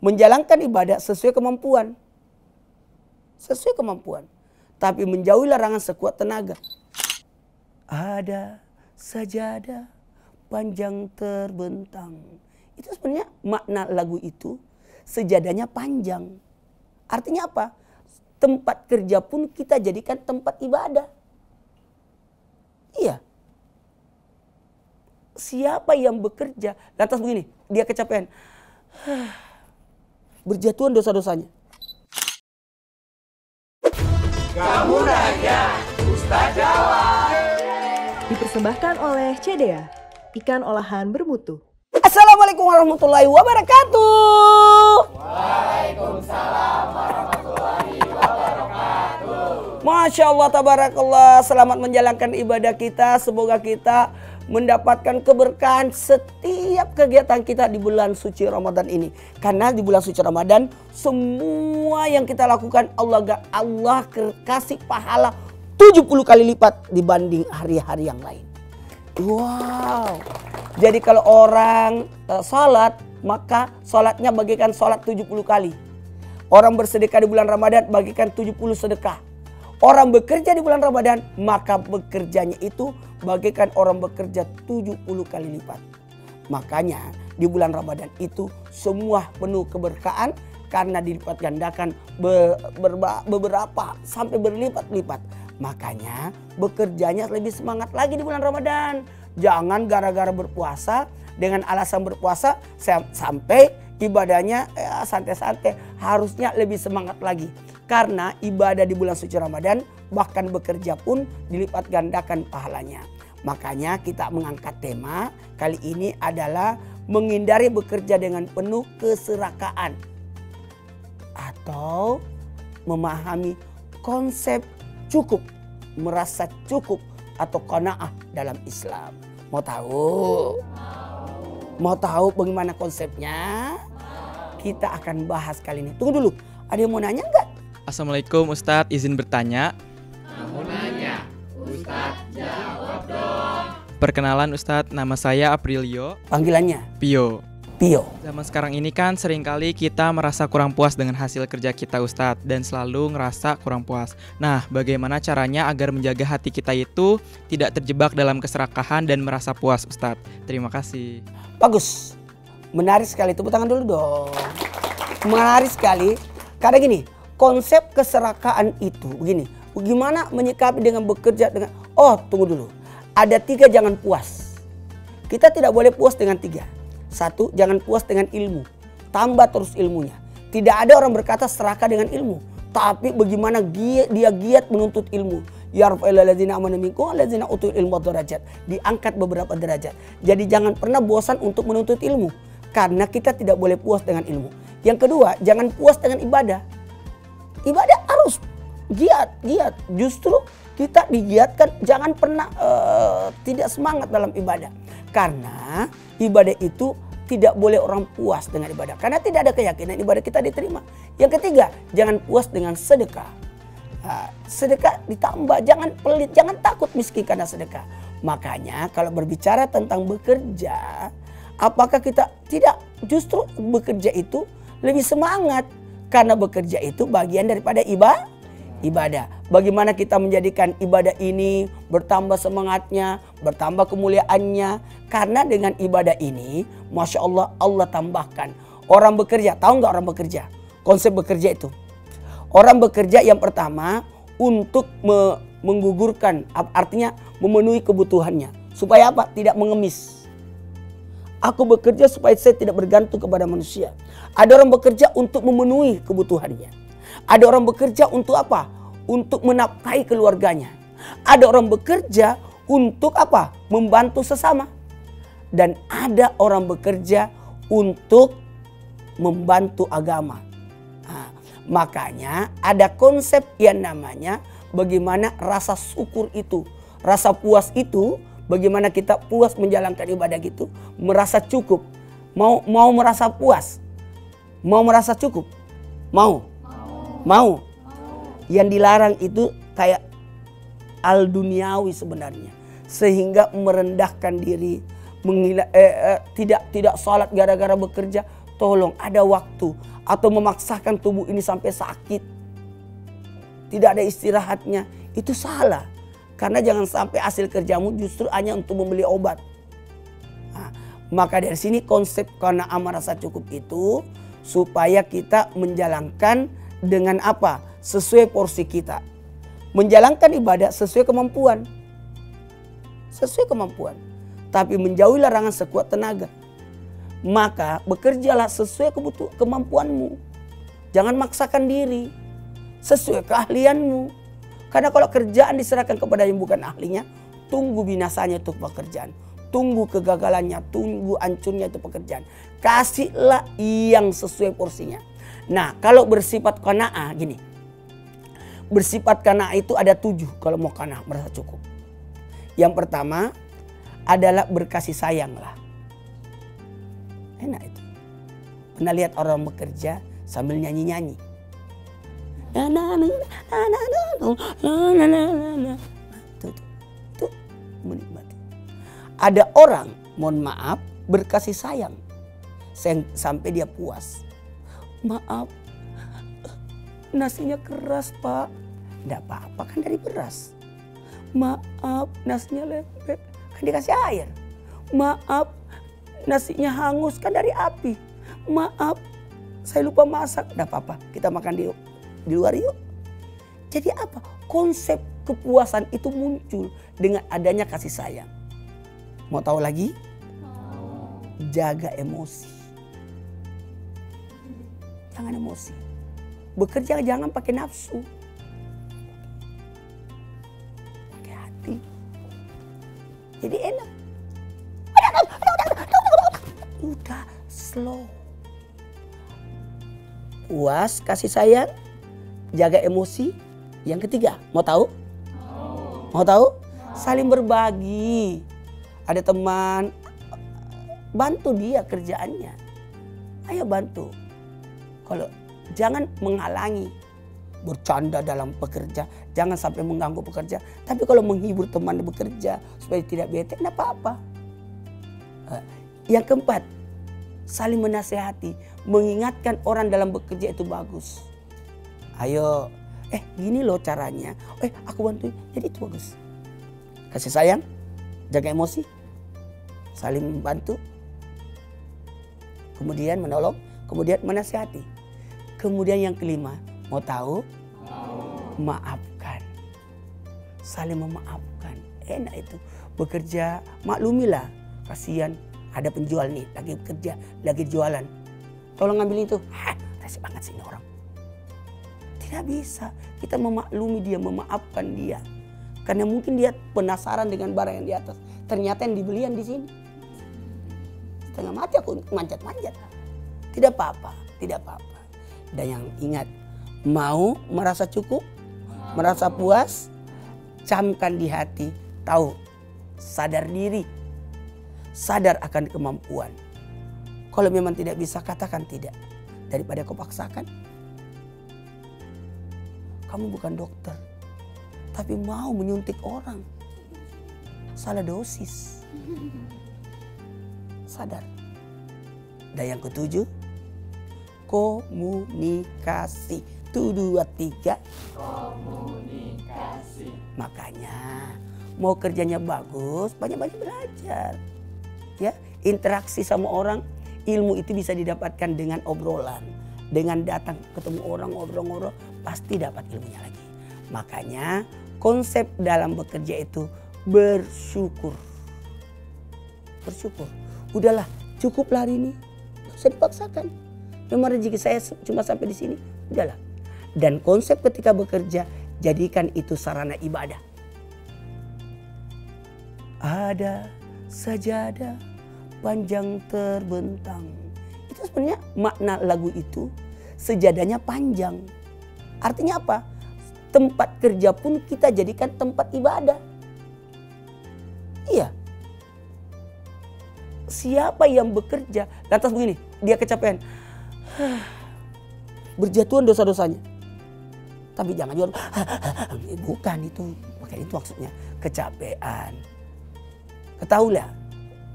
menjalankan ibadah sesuai kemampuan. Sesuai kemampuan. Tapi menjauhi larangan sekuat tenaga. Ada sajadah panjang terbentang. Itu sebenarnya makna lagu itu, sejadahnya panjang. Artinya apa? Tempat kerja pun kita jadikan tempat ibadah. Iya. Siapa yang bekerja lantas begini, dia kecapean, berjatuhan dosa-dosanya. Kamu nanya, Ustaz jawab. Dipersembahkan oleh CDA, ikan olahan bermutu. Assalamualaikum warahmatullahi wabarakatuh. Waalaikumsalam warahmatullahi wabarakatuh. Masya Allah, tabarakallah. Selamat menjalankan ibadah kita. Semoga kita mendapatkan keberkahan setiap kegiatan kita di bulan suci Ramadan ini. Karena di bulan suci Ramadan semua yang kita lakukan Allah kasih pahala 70 kali lipat dibanding hari-hari yang lain. Wow. Jadi kalau orang sholat, maka sholatnya bagikan sholat 70 kali. Orang bersedekah di bulan Ramadan bagikan 70 sedekah. Orang bekerja di bulan Ramadan, maka bekerjanya itu bagaikan orang bekerja 70 kali lipat. Makanya di bulan Ramadan itu semua penuh keberkahan karena dilipat gandakan beberapa sampai berlipat-lipat. Makanya bekerjanya lebih semangat lagi di bulan Ramadan. Jangan gara-gara berpuasa dengan alasan berpuasa sampai ibadahnya santai-santai. Harusnya lebih semangat lagi. Karena ibadah di bulan suci Ramadan bahkan bekerja pun dilipat gandakan pahalanya. Makanya kita mengangkat tema kali ini adalah menghindari bekerja dengan penuh keserakahan. Atau memahami konsep cukup, merasa cukup atau qanaah dalam Islam. Mau tahu? Mau tahu bagaimana konsepnya? Kita akan bahas kali ini. Tunggu dulu, ada yang mau nanya enggak? Assalamualaikum Ustadz, izin bertanya. Kamu nanya, Ustaz jawab dong. Perkenalan Ustadz, nama saya Aprilio. Panggilannya? Pio. Pio. Zaman sekarang ini kan seringkali kita merasa kurang puas dengan hasil kerja kita Ustadz, dan selalu ngerasa kurang puas. Nah, bagaimana caranya agar menjaga hati kita itu tidak terjebak dalam keserakahan dan merasa puas Ustadz? Terima kasih. Bagus. Menarik sekali, tepuk tangan dulu dong. Menarik sekali. Karena gini, konsep keserakahan itu begini. Bagaimana menyikapi dengan bekerja dengan... Oh, tunggu dulu. Ada 3 jangan puas. Kita tidak boleh puas dengan 3. 1, jangan puas dengan ilmu. Tambah terus ilmunya. Tidak ada orang berkata serakah dengan ilmu. Tapi bagaimana dia giat menuntut ilmu. Yarfa'il ladzina amanu minkum walladzina utul ilma darajat. Diangkat beberapa derajat. Jadi jangan pernah bosan untuk menuntut ilmu. Karena kita tidak boleh puas dengan ilmu. Yang kedua, jangan puas dengan ibadah. Ibadah harus giat. Justru kita digiatkan, jangan pernah tidak semangat dalam ibadah. Karena ibadah itu tidak boleh orang puas dengan ibadah. Karena tidak ada keyakinan ibadah kita diterima. Yang ketiga, jangan puas dengan sedekah. Sedekah ditambah, jangan pelit, jangan takut miskin karena sedekah. Makanya kalau berbicara tentang bekerja, apakah kita tidak, justru bekerja itu lebih semangat. Karena bekerja itu bagian daripada ibadah. Bagaimana kita menjadikan ibadah ini bertambah semangatnya, bertambah kemuliaannya. Karena dengan ibadah ini, Masya Allah, Allah tambahkan. Orang bekerja, tahu nggak orang bekerja? Konsep bekerja itu. Orang bekerja yang pertama untuk menggugurkan, artinya memenuhi kebutuhannya. Supaya apa? Tidak mengemis. Aku bekerja supaya saya tidak bergantung kepada manusia. Ada orang bekerja untuk memenuhi kebutuhannya. Ada orang bekerja untuk apa? Untuk menafkahi keluarganya. Ada orang bekerja untuk apa? Membantu sesama. Dan ada orang bekerja untuk membantu agama. Nah, makanya ada konsep yang namanya bagaimana rasa syukur itu. Rasa puas itu, bagaimana kita puas menjalankan ibadah gitu. Merasa cukup. Mau merasa puas. Mau merasa cukup. Mau. Yang dilarang itu kayak al-duniawi sebenarnya. Sehingga merendahkan diri. Tidak sholat gara-gara bekerja. Tolong ada waktu. atau memaksakan tubuh ini sampai sakit, tidak ada istirahatnya, itu salah. Karena jangan sampai hasil kerjamu justru hanya untuk membeli obat. Nah, maka dari sini konsep qanaah merasa cukup itu supaya kita menjalankan dengan apa? Sesuai porsi kita. Menjalankan ibadah sesuai kemampuan. Sesuai kemampuan. Tapi menjauhi larangan sekuat tenaga. Maka bekerjalah sesuai kemampuanmu. Jangan maksakan diri. Sesuai keahlianmu. Karena kalau kerjaan diserahkan kepada yang bukan ahlinya, tunggu binasanya itu pekerjaan. Tunggu kegagalannya, tunggu hancurnya itu pekerjaan. Kasihlah yang sesuai porsinya. Nah, kalau bersifat qanaah gini. Bersifat qanaah itu ada 7 kalau mau qanaah merasa cukup. Yang pertama adalah berkasih sayang lah. Enak itu. Pernah lihat orang bekerja sambil nyanyi-nyanyi. Tuh menikmati. Ada orang, mohon maaf, berkasih sayang sampai dia puas. Maaf, nasinya keras pak. Tidak apa-apa kan dari beras. Maaf, nasinya lembek kan dikasih air. Maaf, nasinya hangus kan dari api. Maaf, saya lupa masak. Tidak apa-apa, kita makan di luar yuk. Jadi apa? Konsep kepuasan itu muncul dengan adanya kasih sayang. Mau tahu lagi? Jaga emosi. Jangan emosi. Bekerja jangan pakai nafsu. Pakai hati. Jadi enak. Udah slow. Puas, kasih sayang, jaga emosi. Yang ketiga, mau tahu? Mau tahu? Saling berbagi. Ada teman, bantu dia kerjaannya. Ayo bantu. Kalau jangan menghalangi, bercanda dalam bekerja, jangan sampai mengganggu pekerja. Tapi kalau menghibur teman bekerja supaya tidak bete, tidak apa-apa. Yang keempat, saling menasehati, mengingatkan orang dalam bekerja itu bagus. Ayo, gini loh caranya. Aku bantuin, jadi itu bagus. Kasih sayang, jaga emosi, saling membantu, kemudian menolong, kemudian menasihati. Kemudian yang kelima, mau tahu? Maafkan. Saling memaafkan. Enak itu. Bekerja, maklumilah. Kasihan ada penjual nih, lagi kerja, lagi jualan. Tolong ambil itu. Rese banget sih ini orang. Tidak bisa. Kita memaklumi dia, memaafkan dia. Karena mungkin dia penasaran dengan barang yang di atas. Ternyata yang dibeli yang di sini. Setengah mati aku manjat-manjat. Tidak apa-apa, tidak apa-apa. Dan yang ingat, mau merasa cukup, merasa puas, camkan di hati, tahu, sadar diri, sadar akan kemampuan. Kalau memang tidak bisa, katakan tidak. Daripada kau paksakan. Kamu bukan dokter, tapi mau menyuntik orang. Salah dosis. Sadar. Dan yang ketujuh, komunikasi. 1, 2, 3. Komunikasi. Makanya mau kerjanya bagus, banyak-banyak belajar. Ya, interaksi sama orang, ilmu itu bisa didapatkan dengan obrolan. Dengan datang ketemu orang, ngobrol-ngobrol, pasti dapat ilmunya lagi. Makanya konsep dalam bekerja itu bersyukur. Bersyukur. Udahlah, cukuplah hari ini. Tidak usah dipaksakan. Memang rezeki saya cuma sampai di sini. Udahlah. Dan konsep ketika bekerja, jadikan itu sarana ibadah. Ada sajadah panjang terbentang. Itu sebenarnya makna lagu itu, sejadahnya panjang. Artinya apa? Tempat kerja pun kita jadikan tempat ibadah. Iya. Siapa yang bekerja lantas begini, dia kecapean. Berjatuhan dosa-dosanya. Tapi jangan juga, bukan itu. Bukan itu maksudnya. Kecapean. Ketahuilah,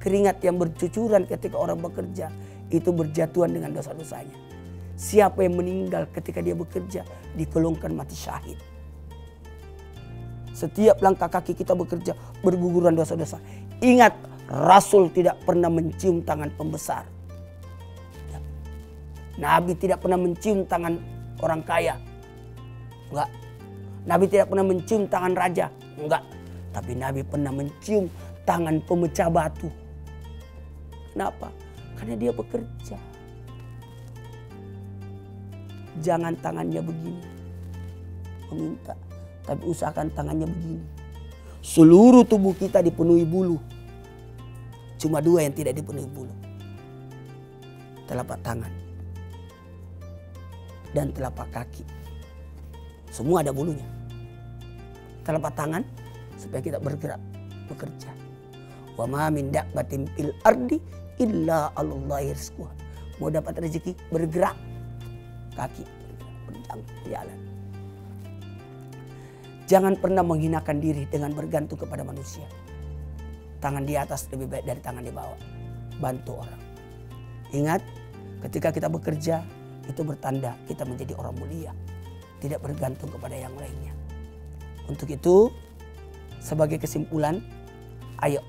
keringat yang bercucuran ketika orang bekerja itu berjatuhan dengan dosa-dosanya. siapa yang meninggal ketika dia bekerja digolongkan mati syahid. Setiap langkah kaki kita bekerja berguguran dosa-dosa. Ingat, Rasul tidak pernah mencium tangan pembesar. Nabi tidak pernah mencium tangan orang kaya. Enggak. Nabi tidak pernah mencium tangan raja. Enggak. Tapi Nabi pernah mencium tangan pemecah batu. Kenapa? Karena dia bekerja. Jangan tangannya begini meminta, tapi usahakan tangannya begini. Seluruh tubuh kita dipenuhi bulu. Cuma 2 yang tidak dipenuhi bulu. Telapak tangan dan telapak kaki. Semua ada bulunya. Telapak tangan supaya kita bergerak, bekerja. Wa ma min dabbatin fil ardi illa 'alallahi rizquha. Mau dapat rezeki bergerak. Kaki berjalan. Jangan pernah menghinakan diri dengan bergantung kepada manusia. Tangan di atas lebih baik dari tangan di bawah. Bantu orang. Ingat, ketika kita bekerja itu bertanda kita menjadi orang mulia, tidak bergantung kepada yang lainnya. Untuk itu, sebagai kesimpulan, ayo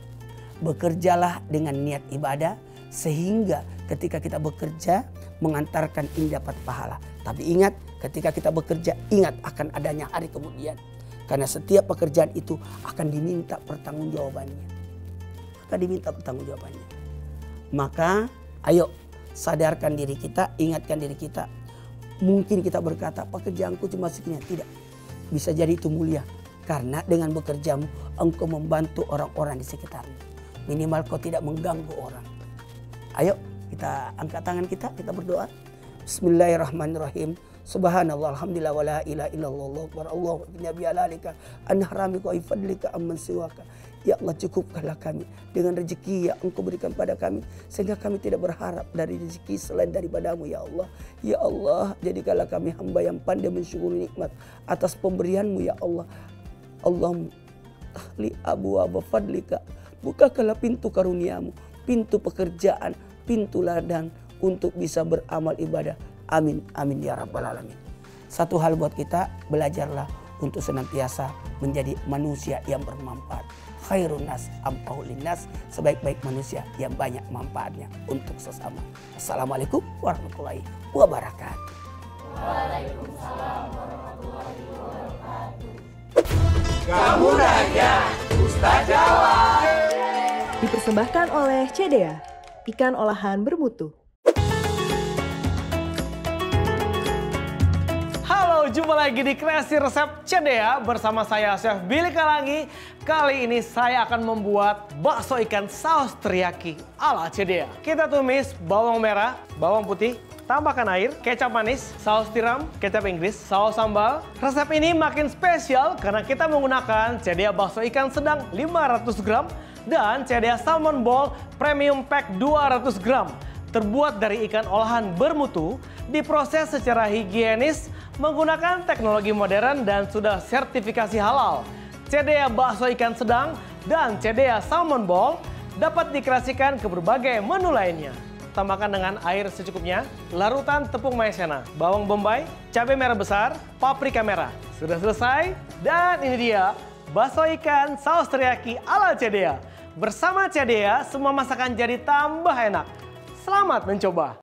bekerjalah dengan niat ibadah sehingga ketika kita bekerja mengantarkan ini dapat pahala. Tapi ingat, ketika kita bekerja, ingat akan adanya hari kemudian. Karena setiap pekerjaan itu akan diminta pertanggungjawabannya. Akan diminta pertanggungjawabannya. Maka ayo sadarkan diri kita, ingatkan diri kita. Mungkin kita berkata pekerjaanku cuma segini. Tidak. Bisa jadi itu mulia. Karena dengan bekerjamu engkau membantu orang-orang di sekitarmu. Minimal kau tidak mengganggu orang. Ayo kita angkat tangan kita berdoa. Bismillahirrahmanirrahim. Subhanallah, alhamdulillah, wa la ilaha illallah, akbar, Allahu nabi alalika, anharamika wa ifadlika amman siwaka. Ya Allah, cukupkanlah kami dengan rezeki yang engkau berikan pada kami. Sehingga kami tidak berharap dari rezeki selain daripadamu ya Allah. Ya Allah, jadikanlah kami hamba yang pandai mensyukuri nikmat atas pemberianmu ya Allah. Allahumma ahli abwaaba fadlika. Bukakanlah pintu karuniamu, pintu pekerjaan, pintu ladang untuk bisa beramal ibadah. Amin, amin ya rabbal alamin. Satu hal buat kita, belajarlah untuk senantiasa menjadi manusia yang bermanfaat. Khairun nas amfahu linnas, sebaik-baik manusia yang banyak manfaatnya untuk sesama. Assalamualaikum warahmatullahi wabarakatuh. Waalaikumsalam warahmatullahi wabarakatuh. Kamu nanya, Ustaz jawab. Dipersembahkan oleh CDA, ikan olahan bermutu. Jumpa lagi di Kreasi Resep CDA bersama saya Chef Billy Kalangi. Kali ini saya akan membuat bakso ikan saus teriyaki ala CDA. Kita tumis bawang merah, bawang putih, tambahkan air, kecap manis, saus tiram, kecap Inggris, saus sambal. Resep ini makin spesial karena kita menggunakan CDA bakso ikan sedang 500 gram dan CDA salmon ball premium pack 200 gram. Terbuat dari ikan olahan bermutu, diproses secara higienis menggunakan teknologi modern dan sudah sertifikasi halal. CDA bakso ikan sedang dan CDA salmon ball dapat dikreasikan ke berbagai menu lainnya. Tambahkan dengan air secukupnya, larutan tepung maizena, bawang bombay, cabai merah besar, paprika merah. Sudah selesai dan ini dia bakso ikan saus teriyaki ala CDA. Bersama CDA, semua masakan jadi tambah enak. Selamat mencoba.